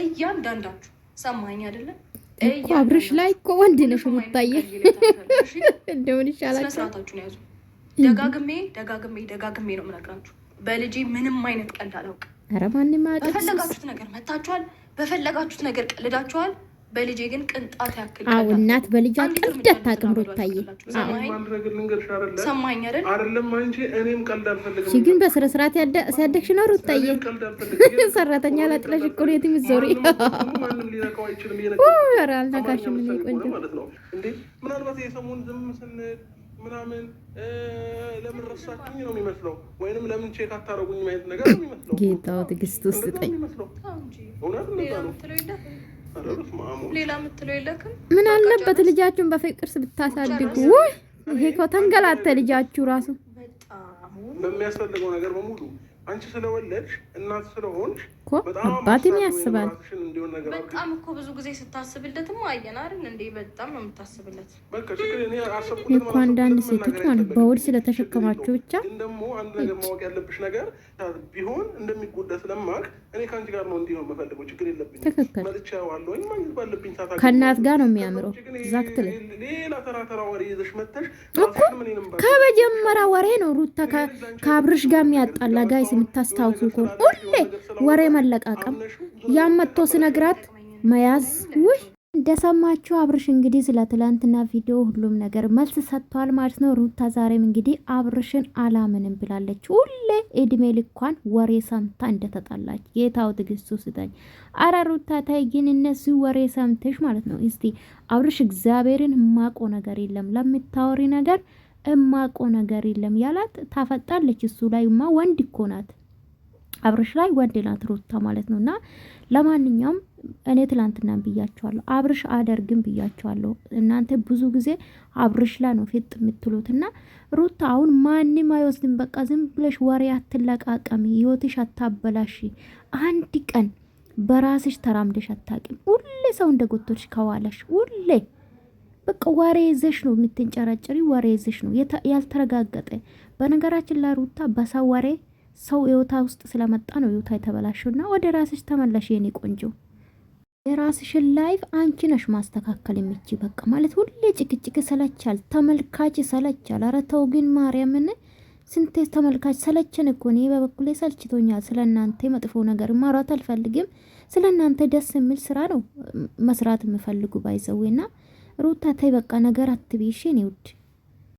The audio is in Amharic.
እያንዳንዳችሁ ሰማኝ አይደለ? እኮ አብርሽ ላይ እኮ ወንድ ነሽ ሩታዬ። እንደምን ይሻላል። ስርዓታችሁን ያዙ። ደጋግሜ ነው የምነግራችሁ። በልጄ ምንም አይነት ቀልድ አላውቅም። ኧረ ማንም አያውቅም። በፈለጋችሁት ነገር መታችኋል፣ በፈለጋችሁት ነገር ቀልዳችኋል። በልጄ ግን ቅንጣት ያክል አዎ፣ እናት በልጇ ቀልድ አታውቅም ሩታዬ። ሰማኝ አይደል? አይደለም አንቺ እኔም ቀልድ አልፈልግም። እሺ፣ ግን በስነ ስርዓት ሲያደግሽ ነው ሩታዬ። ሰራተኛ ላጥለሽ እኮ ነው የምትዞሪ። ማንም ሊነካው አይችልም። ኧረ አልነካሽም። ምን ቆንጆ ማለት ነው እንዴ? ምናልባት የሰሞን ዝም ስንል ምናምን ለምን ረሳችኝ ነው የሚመስለው፣ ወይንም ለምን ቼክ አታረጉኝ ማለት ነገር ነው የሚመስለው። ጌታው ትዕግስት ውስጥ ጠኝ እውነት ነው። ሌላ የምትለው የለክም። ምን አለበት ልጃችሁን በፍቅር ብታሳድጉ። ይሄ እኮ ተንገላተ ልጃችሁ ራሱ በሚያስፈልገው ነገር በሙሉ አንቺ ስለወለድሽ እናት ስለሆንሽ አባትም ያስባል። በጣም እኮ ብዙ ጊዜ ስታስብለትም አየን አይደል እንዴ? በጣም ነው የምታስብለት። እኮ አንዳንድ ሴቶች ማለት በውል ስለተሸከማችሁ ብቻ ደግሞ አንድ ነገር ማወቅ ያለብሽ ነገር ቢሆን እንደሚጎዳ ስለማቅ እኔ ከአንቺ ጋር ነው እንዲህ ነው የምፈልገው። ችግር የለብኝም። ትክክል። መልቻዋለሁኝ ማግኘት ባለብኝ ሰዓት ከእናት ጋር ነው የሚያምረው። ዛክትል ሌላ ተራ ወሬ ይዘሽ መተሽ እኮ ከመጀመሪያ ወሬ ነው ሩታ ከአብርሽ ጋር የሚያጣላ ጋይስ የምታስታውሱ እኮ ሁሌ ወሬ መለቃቀም ያመጥቶ ስነግራት መያዝ። ውይ እንደሰማችሁ አብርሽ እንግዲህ ስለ ትላንትና ቪዲዮ ሁሉም ነገር መልስ ሰጥቷል ማለት ነው። ሩታ ዛሬም እንግዲህ አብርሽን አላምንም ብላለች። ሁሌ እድሜ ልኳን ወሬ ሰምታ እንደተጣላች ጌታው ትዕግስቱ ስጠኝ። አረ ሩታ ታይ ግን እነሱ ወሬ ሰምተሽ ማለት ነው። እስቲ አብርሽ እግዚአብሔርን እማቆ ነገር የለም ለምታወሪ ነገር እማቆ ነገር የለም ያላት ታፈጣለች። እሱ ላይማ ወንድ እኮ ናት፣ አብርሽ ላይ ወንድ ናት ሩታ ማለት ነውና ለማንኛውም እኔ ትላንትና ብያቸዋለሁ፣ አብርሽ አደርግም ብያቸዋለሁ። እናንተ ብዙ ጊዜ አብርሽ ላይ ነው ፊት የምትሉትና ሩታ አሁን ማንም አይወስድም። በቃ ዝም ብለሽ ወሬ አትለቃቀሚ፣ ህይወትሽ አታበላሽ። አንድ ቀን በራስሽ ተራምደሽ አታቂም። ሁሌ ሰው እንደጎቶች ከዋለሽ ሁሌ በቃ ወሬ ይዘሽ ነው የምትንጨረጭሪ፣ ወሬ ይዘሽ ነው ያልተረጋገጠ። በነገራችን ላይ ሩታ በሰው ወሬ ሰው ህይወታ ውስጥ ስለመጣ ነው ህይወታ የተበላሸውና ወደ ራስሽ ተመለሽ የኔ ቆንጆ። የራስሽን ላይፍ አንቺ ነሽ ማስተካከል የሚቺ በቃ ማለት ሁሌ ጭቅጭቅ ሰለቻል፣ ተመልካች ሰለቻል። ኧረ ተው ግን ማርያምን ስንቴ ተመልካች ሰለቸን እኮ። እኔ በበኩሌ ሰልችቶኛል። ስለናንተ መጥፎ ነገር ማውራት አልፈልግም። ስለናንተ ደስ የሚል ስራ ነው መስራት የምፈልጉ ባይዘዌና ሩታ ተይ በቃ ነገር አትቢሽ የኔ ውድ።